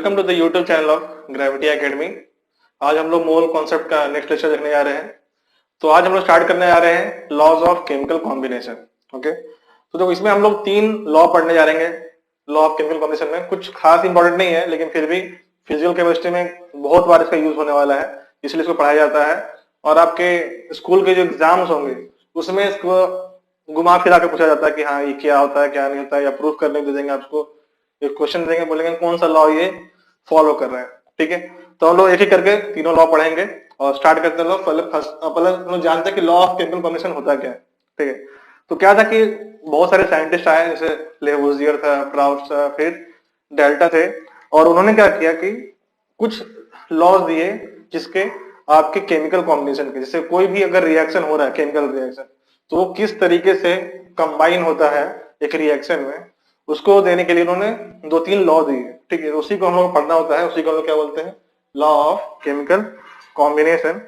Welcome to the YouTube channel of gravity academy. आज हम लोग मोल कॉन्सेप्ट का नेक्स्ट लेक्चर देखने जा रहे हैं। तो आज हम लोग स्टार्ट करने जा रहे हैं laws of chemical combination. Okay, तो देखो इसमें हम लोग 3 लॉ पढ़ने जा रहे हैं। लॉ ऑफ केमिकल कॉम्बिनेशन में कुछ खास इंपॉर्टेंट नहीं है, लेकिन फिर भी फिजिकल केमिस्ट्री में बहुत बार इसका यूज होने वाला है, इसलिए इसको पढ़ाया जाता है। और आपके स्कूल के जो एग्जाम्स होंगे उसमें इसको घुमा फिरा के पूछा जाता है कि हाँ ये क्या होता है क्या नहीं होता है, या प्रूफ करने दे देंगे आपको, एक क्वेश्चन देंगे, बोलेंगे कौन सा लॉ ये फॉलो कर रहे हैं। ठीक है, तो हम लोग एक एक करके तीनों लॉ पढ़ेंगे और स्टार्ट करते हैं। लोग पहले हम लोग जानते हैं कि लॉ ऑफ केमिकल कॉम्बिनेशन होता क्या है। ठीक है, तो क्या था कि बहुत सारे साइंटिस्ट आए, जैसे लेवोजियर था, क्राउच था, फिर डेल्टा थे, और उन्होंने क्या किया कि कुछ लॉज दिए जिसके आपके केमिकल कॉम्बिनेशन के, जैसे कोई भी अगर रिएक्शन हो रहा है केमिकल रिएक्शन, तो वो किस तरीके से कंबाइन होता है एक रिएक्शन में, उसको देने के लिए उन्होंने 2-3 लॉ दिए। ठीक है, उसी को हम लोग पढ़ना होता है, उसी को हम लोग क्या बोलते हैं, लॉ ऑफ केमिकल कॉम्बिनेशन।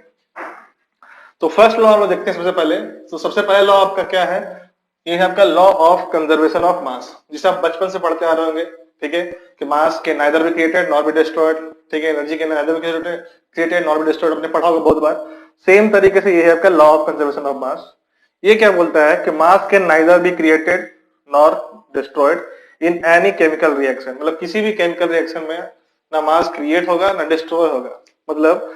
तो फर्स्ट लॉ हम लोग देखते हैं सबसे पहले। तो सबसे पहले लॉ आपका क्या है, ये है आपका law of conservation of mass, जिसे आप बचपन से पढ़ते आ रहे होंगे। ठीक है, कि मास के neither be created nor be destroyed. ठीक है, एनर्जी के neither be created nor be destroyed, आपने पढ़ा होगा बहुत बार। सेम तरीके से ये है आपका law of conservation of mass. ये क्या बोलता है कि मास can neither be created nor destroyed in any chemical reaction, मतलब किसी भी केमिकल रिएक्शन में ना मास क्रिएट होगा ना डिस्ट्रॉय होगा। मतलब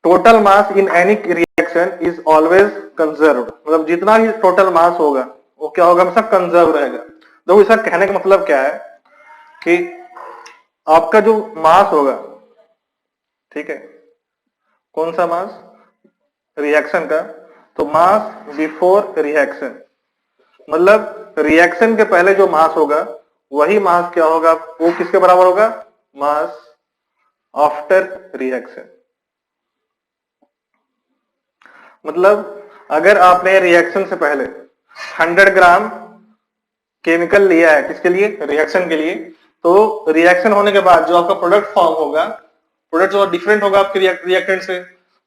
total mass in any reaction is always conserved, मतलब जितना भी टोटल मास होगा वो क्या होगा, हमेशा कंजर्व रहेगा। तो इसका कहने का मतलब क्या है कि आपका जो मास होगा, ठीक है, कौन सा मास, रिएक्शन का, तो मास बिफोर रिएक्शन, मतलब रिएक्शन के पहले जो मास होगा वही मास क्या होगा, वो किसके बराबर होगा, मास आफ्टर रिएक्शन। मतलब अगर आपने रिएक्शन से पहले 100 ग्राम केमिकल लिया है, किसके लिए, रिएक्शन के लिए, तो रिएक्शन होने के बाद जो आपका प्रोडक्ट फॉर्म होगा, प्रोडक्ट जो डिफरेंट होगा आपके रिएक्टेंट से,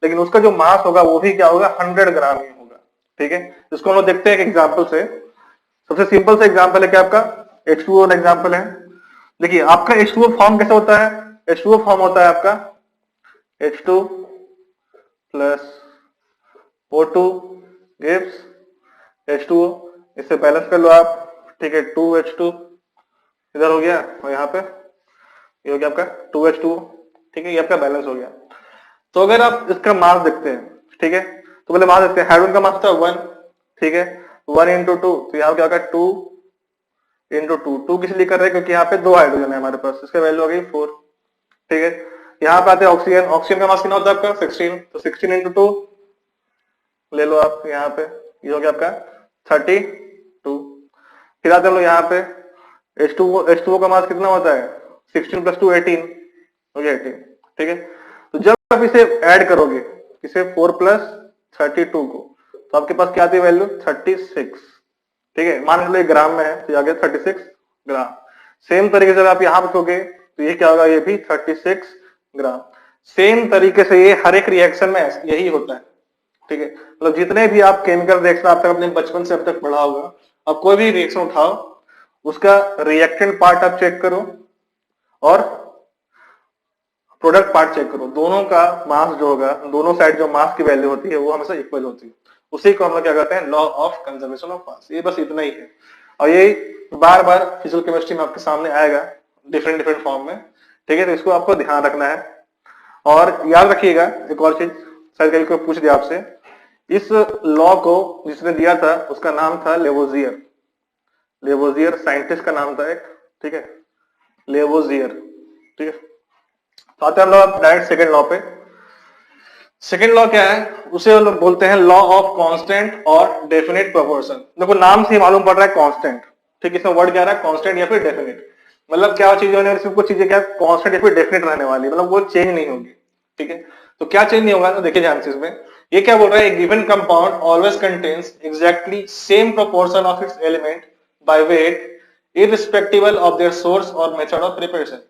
लेकिन उसका जो मास होगा वो भी क्या होगा, 100 ग्राम ही होगा। ठीक है, इसको हम लोग देखते हैं एक एग्जाम्पल से। सबसे सिंपल सा एग्जांपल है कि आपका H2O एग्जांपल है। देखिए आपका H2O फॉर्म कैसे होता है, H2O फॉर्म होता है आपका H2 plus O2 gives H2O। इससे बैलेंस कर लो आप। ठीक है, 2H2 इधर हो गया और यहाँ पे ये हो गया आपका 2H2O। ठीक है, ये आपका बैलेंस हो गया। तो अगर आप इसका मास देखते हैं, ठीक है, तो पहले मास देखते हैं। हाइड्रोजन का मास था 1, ठीक है, 1 into 2, तो यहाँ क्या होगा 2 into 2। 2 किस लिए कर रहे हैं, क्योंकि यहाँ पे 2 हाइड्रोजन है हमारे पास, इसका वैल्यू हो गई 4। ठीक है, यहाँ पे आते हैं ऑक्सीजन। ऑक्सीजन का मास कितना होता है आपका 16, तो 16 into 2 ले लो आप, यहाँ पे ये हो गया आपका 32। फिर आते हैं लोग यहाँ पे H2O का मास कितना होता है, 16 + 2 18 हो गया 18। ठीक है, तो जब आप इसे ऐड करोगे, किसे, 4 + 32 को, तो आपके पास क्या आती है वैल्यू, 36। ठीक है, मान लो ग्राम में है तो आ गया 36 ग्राम। सेम तरीके से आप यहां रखोगे तो ये क्या होगा, ये भी 36 ग्राम। सेम तरीके से ये हर एक रिएक्शन में यही होता है। ठीक है, मतलब जितने भी आप केमिकल रिएक्शन आप तक अपने बचपन से अब तक पढ़ा होगा, अब कोई भी रिएक्शन उठाओ, उसका रिएक्टेंट पार्ट आप चेक करो और प्रोडक्ट पार्ट चेक करो, दोनों का मास जो होगा, दोनों साइड जो मास की वैल्यू होती है वो हमेशा इक्वल होती है। उसी को हम लोग क्या कहते हैं, law of conservation of mass. ये बस इतना ही है, और ये बार बार फिजिकल केमिस्ट्री में आपके सामने आएगा डिफरेंट डिफरेंट फॉर्म में। ठीक है, तो इसको आपको ध्यान रखना है। और याद रखिएगा एक और चीज, शायद कहीं कोई पूछ दिया आपसे, इस लॉ को जिसने दिया था उसका नाम था लेवोजियर। लेवोजियर साइंटिस्ट का नाम था एक। ठीक है, लेवोजियर। ठीक है, तो आते हैं हम लोग डायरेक्ट सेकेंड लॉ पे। सेकेंड लॉ क्या है, उसे लोग बोलते हैं लॉ ऑफ कांस्टेंट और डेफिनेट प्रोपोर्शन। देखो नाम से मालूम पड़ रहा है कांस्टेंट, ठीक है, इसमें वर्ड क्या रहा है, कांस्टेंट या फिर डेफिनेट। मतलब क्या चीज होने वाली, कुछ चीजें क्या कांस्टेंट या फिर डेफिनेट रहने वाली, मतलब वो चेंज नहीं होगी। ठीक है, तो क्या चेंज नहीं होगा, तो देखिए ध्यान से इसमें ये क्या बोल रहा है, given compound always contains exactly same proportion of its element by weight irrespective of their source और मेथड ऑफ प्रिपरेशन।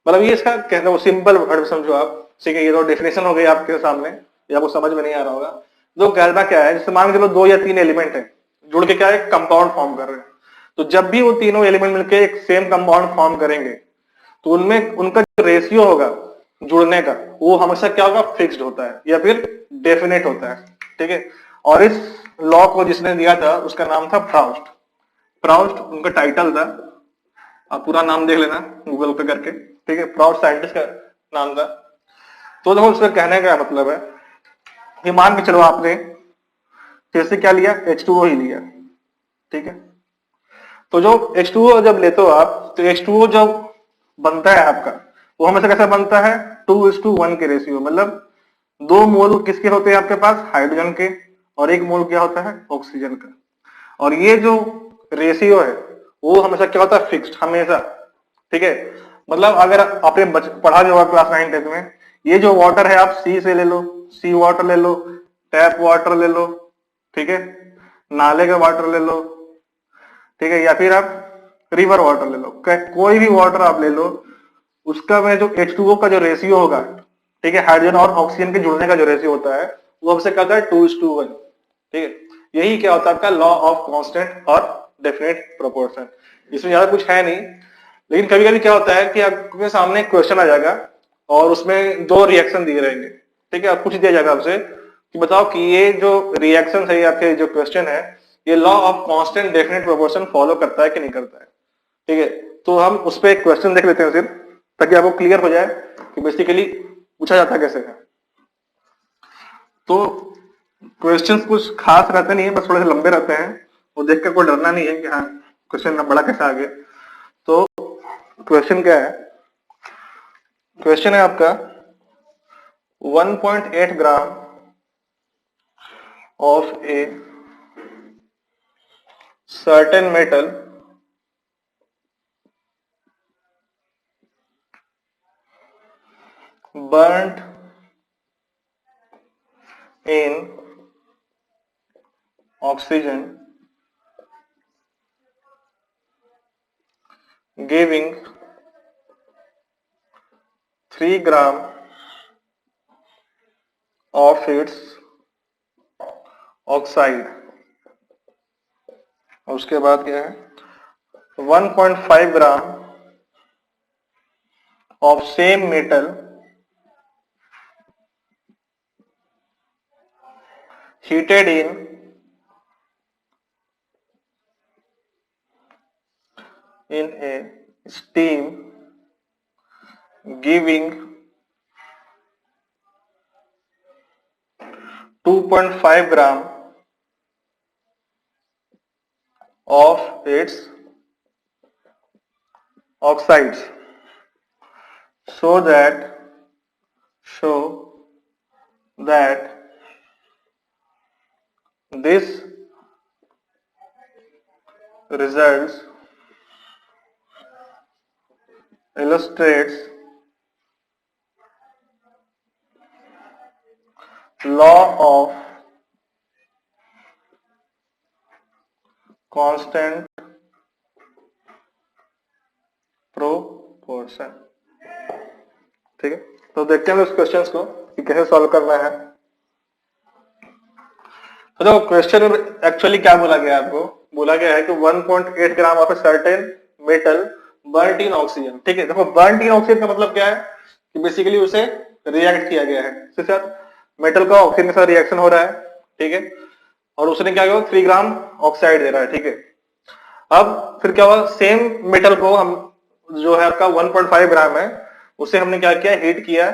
मतलब ये इसका कहना, वो सिंपल वर्ड समझो आप। ठीक है, ये तो डेफिनेशन हो गई आपके सामने, ये आपको समझ में नहीं आ रहा होगा। तो कहना क्या है, जैसे मान के चलो 2 या 3 एलिमेंट है जुड़ के क्या एक कंपाउंड फॉर्म कर रहे हैं, तो जब भी वो तीनों एलिमेंट मिलकर एक सेम कंपाउंड फॉर्म करेंगे, तो उनमें उनका जो रेशियो होगा जुड़ने का वो हमेशा क्या होगा, फिक्स्ड होता है या फिर डेफिनेट होता है, ठीक है। और इस लॉ को जिसने दिया था उसका नाम था प्राउस्ट। प्राउस्ट उनका टाइटल था, आप पूरा नाम देख लेना गूगल पे करके, ठीक है। प्राउस्ट साइंटिस्ट का नाम था। तो देखो उसका कहने का मतलब है कि मान के चलो आपने फिर से क्या लिया, H2O ही लिया, ठीक है। तो जो H2O जब लेते हो आप, तो H2O जब बनता है आपका वो हमेशा कैसा बनता है, 2:1 के रेशियो, मतलब 2 मोल किसके होते हैं आपके पास, हाइड्रोजन के, और 1 मोल क्या होता है, ऑक्सीजन का। और ये जो रेशियो है वो हमेशा क्या होता है, फिक्स्ड हमेशा, ठीक है। मतलब अगर आपने पढ़ा भी होगा क्लास 9 10 में, ये जो वाटर है आप सी से ले लो, सी वाटर ले लो, टैप वाटर ले लो, ठीक है, नाले का वाटर ले लो, ठीक है, या फिर आप रिवर वाटर ले लो, कोई भी वाटर आप ले लो, उसका में जो H2O का जो रेशियो होगा, ठीक है, हाइड्रोजन और ऑक्सीजन के जुड़ने का जो रेशियो होता है वो हमसे कहता है 2:1, ठीक है। यही क्या होता है आपका लॉ ऑफ कांस्टेंट और डेफिनेट प्रोपोर्शन। इसमें ज्यादा कुछ है नहीं, लेकिन कभी कभी क्या होता है कि आपके सामने क्वेश्चन आ जाएगा और उसमें 2 रिएक्शन दिए रहेंगे, ठीक है, और पूछ दिया जाएगा आपसे कि बताओ कि ये जो रिएक्शन है, आपके जो क्वेश्चन है, ये law of constant definite proportion follow करता है कि नहीं करता है, ठीक है। तो हम उस पर एक क्वेश्चन देख लेते हैं सिर्फ, ताकि आपको क्लियर हो जाए कि बेसिकली पूछा जाता कैसे है। तो क्वेश्चंस कुछ खास रहते नहीं है, बस थोड़े से लंबे रहते हैं, वो देखकर कोई डरना नहीं है कि हाँ क्वेश्चन बड़ा कैसे आ गया। तो क्वेश्चन क्या है, क्वेश्चन है आपका 1.8 gram of a certain metal burnt in oxygen giving 3 gram of its oxide। और उसके बाद क्या है, 1.5 ग्राम of same metal heated in a steam giving 2.5 gram of its oxides, so that this results illustrates law of constant proportion, ठीक है। तो देखते हैं इस क्वेश्चन को कि कैसे सॉल्व करना है। तो देखो क्वेश्चन में एक्चुअली क्या बोला गया है, आपको बोला गया है कि 1.8 gram of a certain metal बर्nt in oxygen, ठीक है। देखो बर्nt इन ऑक्सीजन का मतलब क्या है कि बेसिकली उसे रिएक्ट किया गया है, इसके साथ मेटल का ऑक्सीजन के साथ रिएक्शन हो रहा है, ठीक है, और उसने क्या किया, 3 ग्राम ऑक्साइड दे रहा है, ठीक है। अब फिर क्या हुआ, सेम मेटल को हम जो है आपका 1.5 ग्राम है उसे हमने क्या किया, हीट किया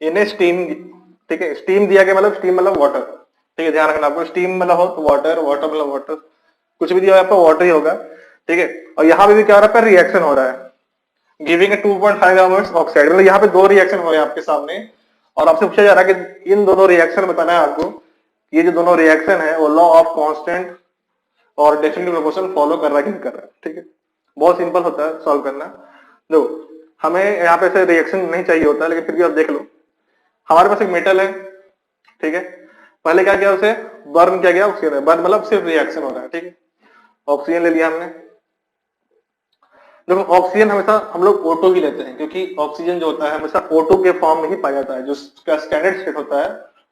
इन्हें स्टीम, ठीक है। स्टीम दिया गया मतलब स्टीम मतलब वाटर, ठीक है, ध्यान रखना आपको, स्टीम मतलब हो तो वाटर, वाटर मतलब वाटर, कुछ भी दिया आपका वाटर ही होगा, ठीक है। और यहाँ पे भी क्या हो रहा है, रिएक्शन हो रहा है गिविंग 2.5 ग्राम ऑक्साइड, मतलब यहाँ पे 2 रिएक्शन हो रहे हैं आपके सामने, और आपसे पूछा जा रहा है कि इन दोनों रिएक्शन बताना है आपको, ये जो दोनों रिएक्शन है वो लॉ ऑफ कांस्टेंट और डेफिनेट प्रोपोर्शन फॉलो कर रहा है कि नहीं कर रहा है, ठीक है। बहुत सिंपल होता है सॉल्व करना। देखो हमें यहाँ पे से रिएक्शन नहीं चाहिए होता, लेकिन फिर भी आप देख लो, हमारे पास एक मेटल है, ठीक है, पहले क्या किया, उसे बर्न किया गया, ऑक्सीजन बर्न मतलब सिर्फ रिएक्शन हो रहा है, ठीक है। ऑक्सीजन ले लिया हमने। देखो ऑक्सीजन हमेशा हम लोग O2 ही लेते हैं, क्योंकि ऑक्सीजन जो होता है हमेशा O2 के फॉर्म में ही पाया जाता है, जो उसका स्टैंडर्ड स्टेट होता है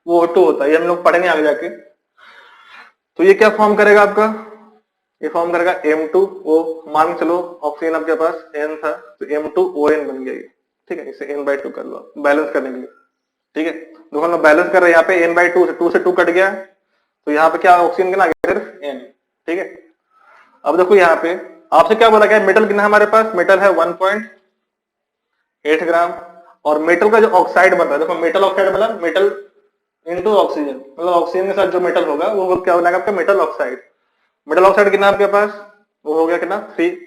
वो O2 होता है, ये हम लोग पढ़ेंगे आगे जाके। तो ये क्या फॉर्म करेगा आपका, ये फॉर्म करेगा M2O, मान के चलो ऑक्सीजन आपके पास N था तो M2ON बन गया ये, ठीक है। इसे N/2 कर लो बैलेंस करने के लिए, ठीक है। देखो हम लोग बैलेंस कर रहे हैं, यहाँ पे N/2 से 2 से 2 कट गया तो यहाँ पे क्या ऑक्सीजन कितना आ गया, सिर्फ N, ठीक है। अब देखो यहाँ पे आपसे क्या बोला गया, मेटल कितना हमारे पास, मेटल है 1.8 ग्राम, और मेटल का जो ऑक्साइड बनता है, देखो मेटल ऑक्साइड मतलब मेटल इनटू ऑक्सीजन, मतलब ऑक्सीजन के साथ जो मेटल होगा वो क्या बनाएगा आपका, मेटल ऑक्साइड। मेटल ऑक्साइड कितना आपके पास, वो हो गया कितना, 3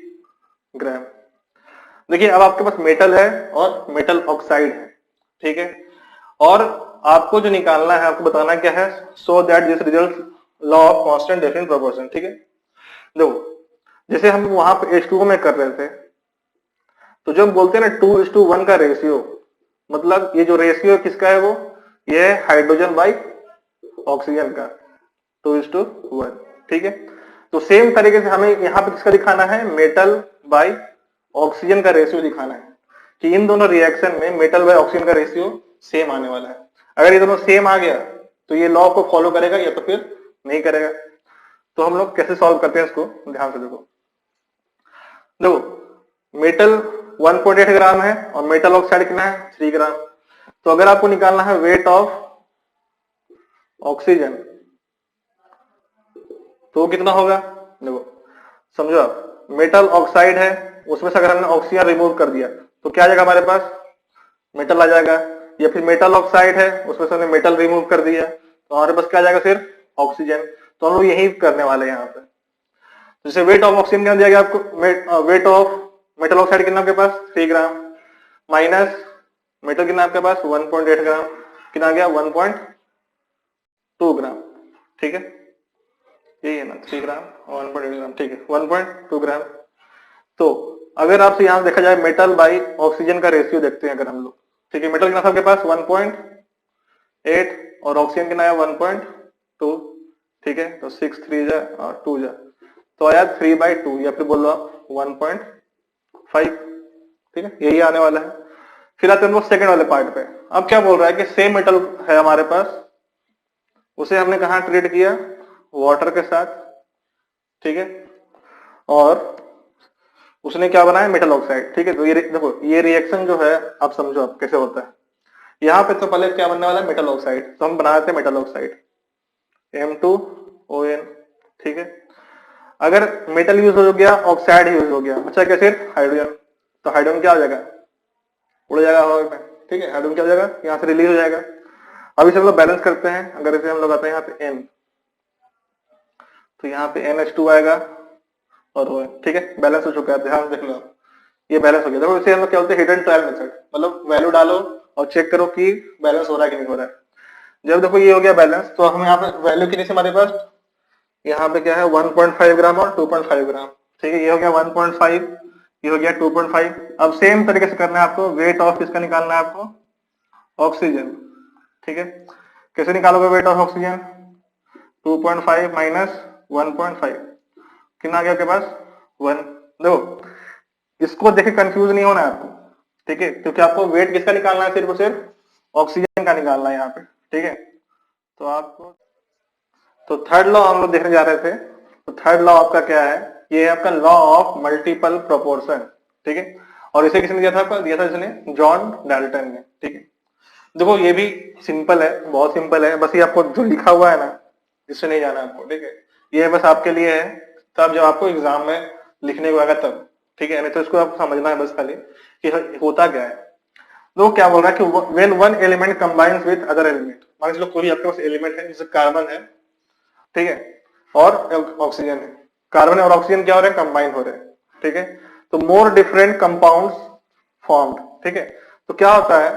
ग्राम। देखिए अब आपके पास मेटल है और मेटल ऑक्साइड है, ठीक है। और आपको जो निकालना है, आपको बताना क्या है, so that this result law of constant definite proportion, ठीक है। देखो जैसे हम वहां पे H2O में कर रहे थे, तो जो हम बोलते हैं ना 2:1 का रेशियो, मतलब ये जो रेशियो किसका है, वो ये है हाइड्रोजन बाई ऑक्सीजन का, 2:1, ठीक है। तो सेम तरीके से हमें यहाँ पे किसका दिखाना है, मेटल बाई ऑक्सीजन का रेशियो दिखाना है, कि इन दोनों रिएक्शन में मेटल बाई ऑक्सीजन का रेशियो सेम आने वाला है। अगर ये दोनों सेम आ गया तो ये लॉ को फॉलो करेगा या तो फिर नहीं करेगा। तो हम लोग कैसे सॉल्व करते हैं इसको, ध्यान से देखो। मेटल 1.8 ग्राम है और मेटल ऑक्साइड कितना है, 3 ग्राम। तो अगर आपको निकालना है वेट ऑफ ऑक्सीजन तो कितना होगा, देखो समझो आप, मेटल ऑक्साइड है, उसमें से अगर हमने ऑक्सीजन रिमूव कर दिया तो क्या आ जाएगा हमारे पास, मेटल आ जाएगा। या फिर मेटल ऑक्साइड है, उसमें से हमने मेटल रिमूव कर दिया तो हमारे पास क्या आ जाएगा, सिर्फ ऑक्सीजन। तो हम लोग यही करने वाले हैं यहाँ पे। जैसे वेट ऑफ ऑक्सीजन क्या दिया गया आपको, वेट ऑफ मेटल ऑक्साइड कितना आपके पास, 3 ग्राम, माइनस मेटल कितना आपके पास 1.8 ग्राम, कितना गया 1.2 ग्राम, ठीक है। यही है ना, 3 ग्राम और 1.8 ग्राम, ठीक है, 1.2 ग्राम। तो अगर आपसे यहां देखा जाए मेटल बाई ऑक्सीजन का रेशियो देखते हैं अगर हम लोग, ठीक है। मेटल कितना था आपके पास 1.8 और ऑक्सीजन कितना है 1.2, ठीक है। तो 6 3 जा और 2 जा, तो आया 3/2 या फिर बोलो आप 1.5, ठीक है, यही आने वाला है। फिर आते हैं हम लोग सेकेंड वाले पार्ट पे। अब क्या बोल रहा है कि सेम मेटल है हमारे पास, उसे हमने कहा ट्रीट किया, वाटर के साथ, ठीक है, और उसने क्या बनाया, मेटल ऑक्साइड, ठीक है। तो ये देखो ये रिएक्शन जो है आप समझो आप कैसे होता है। यहाँ पे तो पहले क्या बनने वाला है, मेटल ऑक्साइड, तो हम बना देते हैं मेटल ऑक्साइड M2ON, ठीक है। अगर मेटल यूज हो गया, ऑक्साइड यूज हो गया, अच्छा क्या सिर्फ हाइड्रोजन, तो हाइड्रोजन क्या हो जाएगा, उड़ जाएगा हवा में, ठीक है। हाइड्रोजन क्या हो जाएगा, यहाँ से रिलीज हो जाएगा। अब इसे हम लोग बैलेंस करते हैं, अगर इसे हम लोग आते हैं यहाँ पे N, तो यहाँ पे NH2 आएगा और ON, ठीक है, बैलेंस हो चुका है। ध्यान देख लो, ये बैलेंस हो गया। देखो इसे हम लोग क्या बोलते हैं, हिडन ट्रायल मेथड, मतलब वैल्यू डालो और चेक करो कि बैलेंस हो रहा है कि नहीं हो रहा है। जब देखो ये हो गया बैलेंस, तो हम यहाँ पे वैल्यू कितनी से हमारे पास, यहाँ पे क्या है 1.5 ग्राम और 2.5 ग्राम, ठीक है। ये हो गया 1.5, ये हो गया 2.5। अब सेम तरीके से करना है आपको, वेट ऑफ किसका निकालना है आपको, ऑक्सीजन, ठीक है। कैसे निकालोगे वेट ऑफ ऑक्सीजन, 2.5 माइनस 1.5, कितना आ गया आपके पास 1। देखो इसको देखे कंफ्यूज नहीं होना है आपको, ठीक है, क्योंकि आपको वेट किसका निकालना है, सिर्फ और सिर्फ ऑक्सीजन का निकालना है यहाँ पे, ठीक है। तो आपको तो थर्ड लॉ हम लोग देखने जा रहे थे। तो थर्ड लॉ आपका क्या है, ये है आपका लॉ ऑफ मल्टीपल प्रोपोर्शन, ठीक है। और इसे किसने दिया था, आपका दिया था इसने जॉन डाल्टन ने, ठीक है। देखो ये भी सिंपल है, बहुत सिंपल है, बस ये आपको जो लिखा हुआ है ना इससे नहीं जाना आपको, ठीक है। ये बस आपके लिए है, तब जब आपको एग्जाम में लिखने को आएगा तब, ठीक है। नहीं तो इसको आपको समझना है बस खाली कि होता क्या है। तो क्या बोल रहा है कि when one element combines with other element, मान लो कोई आपके पास एलिमेंट है जैसे कार्बन है, ठीक है, और ऑक्सीजन है, कार्बन और ऑक्सीजन क्या हो रहे हैं, कंबाइन हो रहे हैं, ठीक है। तो मोर डिफरेंट कंपाउंड्स फॉर्म्ड, ठीक है। तो क्या होता है,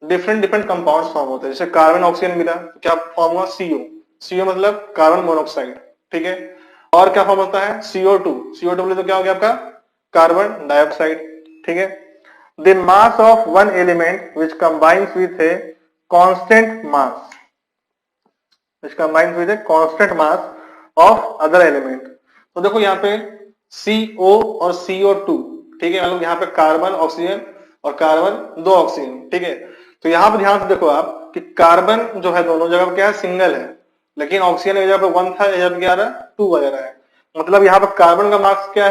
डिफरेंट डिफरेंट कंपाउंड्स फॉर्म होते हैं। जैसे कार्बन ऑक्सीजन मिला तो क्या फॉर्म हुआ, CO मतलब कार्बन मोनोऑक्साइड, ठीक है। और क्या फॉर्म होता है, CO2 बोले तो क्या हो गया आपका कार्बन डाइऑक्साइड, ठीक है। The mass of one element which combines with a constant mass, which combines with a constant mass of other element। तो देखो यहाँ पे CO और CO2, ठीक है, मतलब यहाँ पे कार्बन ऑक्सीजन और कार्बन 2 ऑक्सीजन, ठीक है। तो यहाँ पे ध्यान से देखो आप कि कार्बन जो है दोनों जगह क्या है, सिंगल है, लेकिन ऑक्सीजन एक जगह पे 1 था, एक जगह क्या आ रहा है 2 आ रहा है। मतलब यहाँ पर कार्बन का मास क्या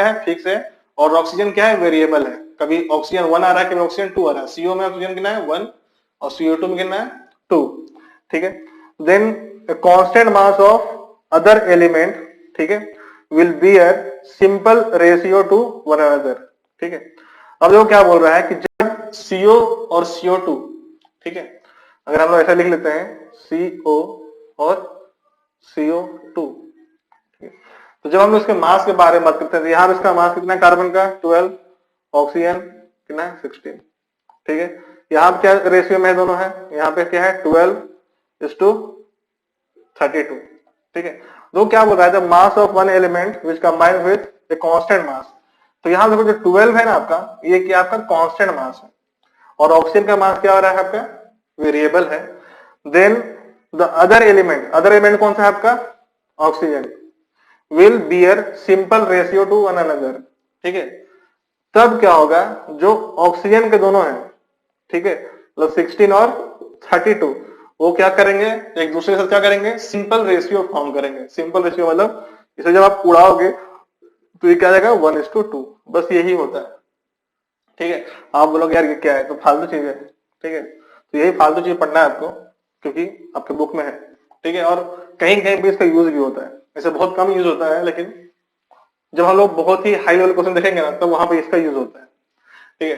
है, फिक्स है, और ऑक्सीजन क्या है, वेरिएबल है। कभी ऑक्सीजन 1 आ रहा है, कभी ऑक्सीजन 2 आ रहा है। सीओ में ऑक्सीजन कितना है 1 और CO2 में कितना है 2, ठीक है। Then constant mass of other element, ठीक है, will be a simple ratio to one another, ठीक है। अब देखो क्या बोल रहा है कि जब CO और CO2, ठीक है, अगर हम लोग ऐसा लिख लेते हैं CO और CO2, तो जब हम इसके मास के बारे में बात करते हैं तो यहाँ पे इसका मास कितना है, कार्बन का 12, ऑक्सीजन कितना है 16, ठीक है। यहाँ पे क्या रेशियो में दोनों है, यहाँ पे क्या है 12:32, ठीक है। तो क्या बोल रहा है, the mass of one element which combine with a constant mass. तो यहाँ देखो जो 12 है ना आपका, ये क्या आपका कांस्टेंट मास है, और ऑक्सीजन का मास क्या हो रहा है आपका, वेरिएबल है। देन द अदर एलिमेंट कौन सा है आपका, oxygen, will beer simple ratio to one another, ठीक है। तब क्या होगा, जो ऑक्सीजन के दोनों हैं, ठीक है, मतलब 16 और 32, वो क्या करेंगे, एक दूसरे के साथ क्या करेंगे, सिंपल रेशियो फॉर्म करेंगे। सिंपल रेशियो मतलब इसे जब आप उड़ाओगे तो ये क्या आ जाएगा 1:2, बस यही होता है, ठीक है। आप बोलोगे यार ये क्या है, तो फालतू चीज है, ठीक है। तो यही फालतू चीज पढ़ना है आपको, क्योंकि आपके बुक में है, ठीक है। और कहीं कहीं भी इसका यूज भी होता है, ऐसे बहुत कम यूज होता है, लेकिन जब हम लोग बहुत ही हाई लेवल क्वेश्चन देखेंगे ना, तो वहां पे इसका यूज होता है, ठीक है।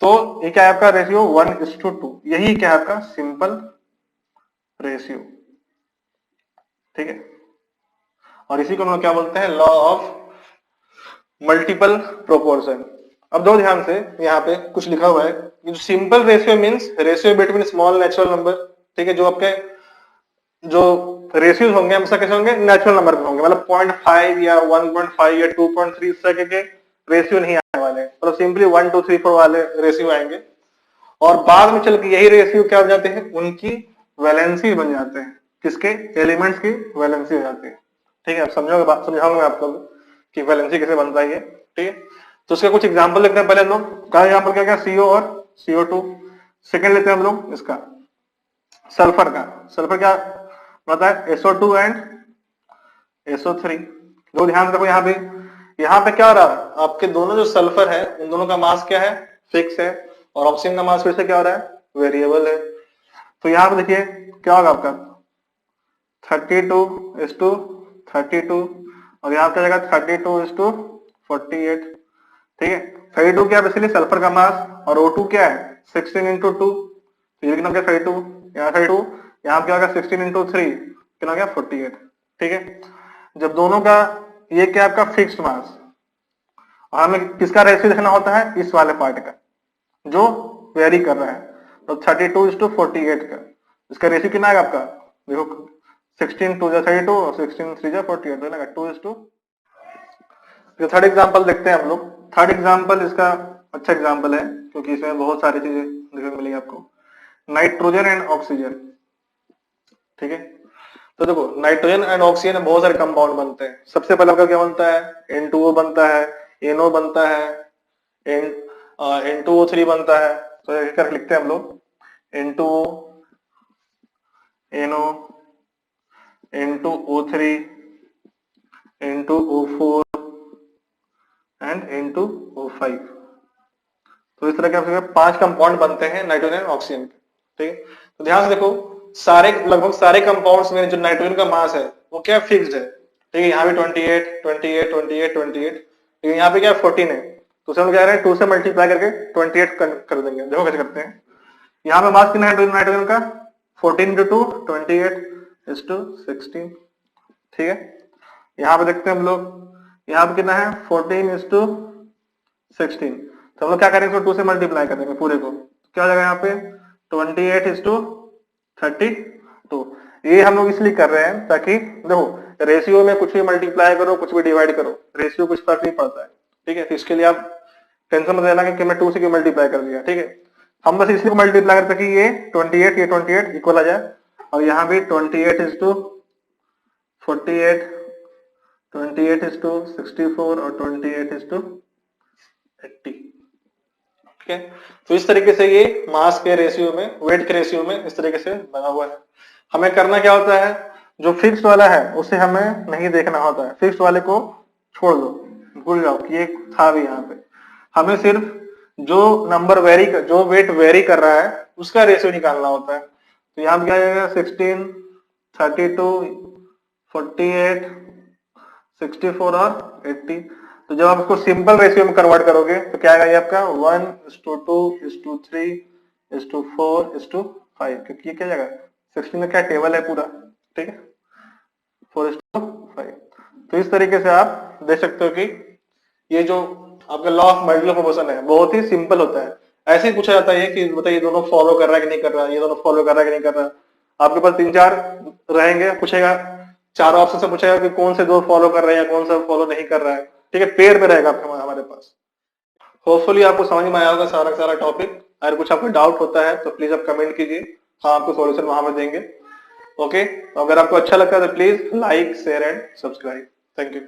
तो ये क्या है आपका रेशियो 1:2, यही क्या है आपका सिंपल रेशियो, ठीक है। और इसी को हम लोग क्या बोलते हैं, लॉ ऑफ मल्टीपल प्रोपोर्शन। अब दो ध्यान से, यहाँ पे कुछ लिखा हुआ है, simple ratio means ratio between small natural number, ठीक है। जो आपके जो रेशियोज होंगे हमेशा कैसे होंगे, नेचुरल नंबर में होंगे, मतलब 0.5 या 1.5 या 2.3 इस तरह के रेशियो नहीं आने वाले, मतलब सिंपली 1 2 3 4 वाले रेशियो आएंगे। और बाद में चल के यही रेशियो क्या हो जाते हैं, उनकी वैलेंसी बन जाते हैं, किसके, एलिमेंट्स की वैलेंसी हो जाती है, ठीक है। आप समझोगे, बात समझाऊंगा मैं आपको कि वैलेंसी कैसे बनता है ये, ठीक है। तो उसके कुछ एग्जांपल लेते हैं पहले हम लोग, का एग्जांपल क्या क्या, CO और CO2। सेकंड लेते हैं हम लोग इसका सल्फर का। सल्फर क्या बताया, SO2 एंड SO3। दो ध्यान रखो यहाँ पे क्या हो रहा है, आपके दोनों जो सल्फर है उन दोनों का मास क्या है, फिक्स है, और ऑक्सीजन का मास फिर से क्या हो रहा है, वेरिएबल है। तो यहाँ पे देखिए क्या होगा आपका 32:32, और यहाँ पे जाएगा 32:48, ठीक है। 32 क्या है, बेसिकली सल्फर का मास, और O2 क्या है 16 × 2, तो ये कितना क्या 32, यहाँ 32, यहाँ क्या होगा 16 × 3 कितना क्या 48, ठीक है। जब दोनों का ये क्या आपका फिक्स्ड मास, और हमें किसका रेशियो देखना होता है, इस वाले पार्ट का जो वेरी कर रहा है, तो 32:48 का इसका रेशियो कितना है आपका, देखो 16 2 32 और 16 3 48, तो ना 2:। थर्ड एग्जांपल देखते हैं हम लोग। थर्ड एग्जांपल इसका अच्छा एग्जांपल है, क्योंकि इसमें बहुत सारी चीजें देखने को मिलेगी आपको। नाइट्रोजन एंड ऑक्सीजन, ठीक है। तो देखो नाइट्रोजन एंड ऑक्सीजन में बहुत सारे कंपाउंड बनते हैं। सबसे पहले आपका क्या बनता है, N2O बनता है, NO बनता है, N2O3 बनता है। तो एक करके लिखते हैं हम लोग, N2O, NO, N2O3, N2O4 and N2O5। तो इस तरह के आपके 5 कंपाउंड बनते हैं नाइट्रोजन और ऑक्सीजन के, ठीक है। तो ध्यान से देखो, सारे लगभग सारे कंपाउंड्स में जो नाइट्रोजन का मास है वो क्या फिक्स्ड है, ठीक है। यहाँ भी 28 28 28 28, लेकिन यहाँ पे क्या 14 है, तो उसे हम क्या रहे हैं 2 से मल्टीप्लाई करके 28 कर देंगे। देखो कैसे करते हैं, यहाँ पे मास कितना है नाइट्रोजन का 14 × 2 28:16, ठीक है। यहाँ पे देखते हैं हम लोग, यहाँ पे कितना है 14:16, तो हम लोग क्या करेंगे, 2 से मल्टीप्लाई करेंगे पूरे को, क्या हो जाएगा यहाँ पे 28:32। ये हम लोग इसलिए कर रहे हैं ताकि देखो रेशियो में कुछ भी मल्टीप्लाई करो कुछ भी डिवाइड करो, रेशियो कुछ फर्क नहीं पड़ता है, ठीक है। तो इसके लिए आप टेंशन मत लेना कि मैं 2 से क्यों मल्टीप्लाई कर दिया, ठीक है। हम बस इसलिए मल्टीप्लाई करते कि ये 28 ये 28 इक्वल आ जाए, और यहाँ भी 28:48, 28:64 और 28:80, ठीक है। तो इस तरीके से ये मास के रेशियो में, वेट के रेशियो में इस तरीके से बना हुआ है। हमें करना क्या होता है, जो फिक्स्ड वाला है उसे हमें नहीं देखना होता है, फिक्स्ड वाले को छोड़ दो, भूल जाओ कि ये था भी यहाँ पे। हमें सिर्फ जो नंबर जो वेट वेरी कर रहा है उसका रेशियो निकालना होता है। तो यहाँ पे क्या आएगा 16, 32, 48, 64 और 80। तो जब आप इसको सिंपल रेशियो में कन्वर्ट करोगे तो क्या आएगा ये आपका 1:2:3:4:5, क्योंकि ये क्या जाएगा 16 में क्या टेबल है पूरा, ठीक है, 4:5। तो इस तरीके से आप देख सकते हो कि ये जो आपका लॉ ऑफ मल्टीपल प्रोपोर्शन है बहुत ही सिंपल होता है। ऐसे ही पूछा जाता है कि बताइए दोनों फॉलो कर रहा है कि नहीं कर रहा है, ये दोनों फॉलो कर रहा है कि नहीं कर रहा है। आपके पास 3-4 रहेंगे, पूछेगा, चारों ऑप्शन से पूछेगा कि कौन से दो फॉलो कर रहे हैं या कौन सा फॉलो नहीं कर रहा है, ठीक है, पेयर में रहेगा आपके हमारे पास। होपफुली आपको समझ में आया होगा सारा का सारा टॉपिक। अगर कुछ आपको डाउट होता है तो प्लीज आप कमेंट कीजिए, हम आपको सॉल्यूशन वहां पे देंगे। ओके, तो अगर आपको अच्छा लगता है तो please like share and subscribe. Thank you.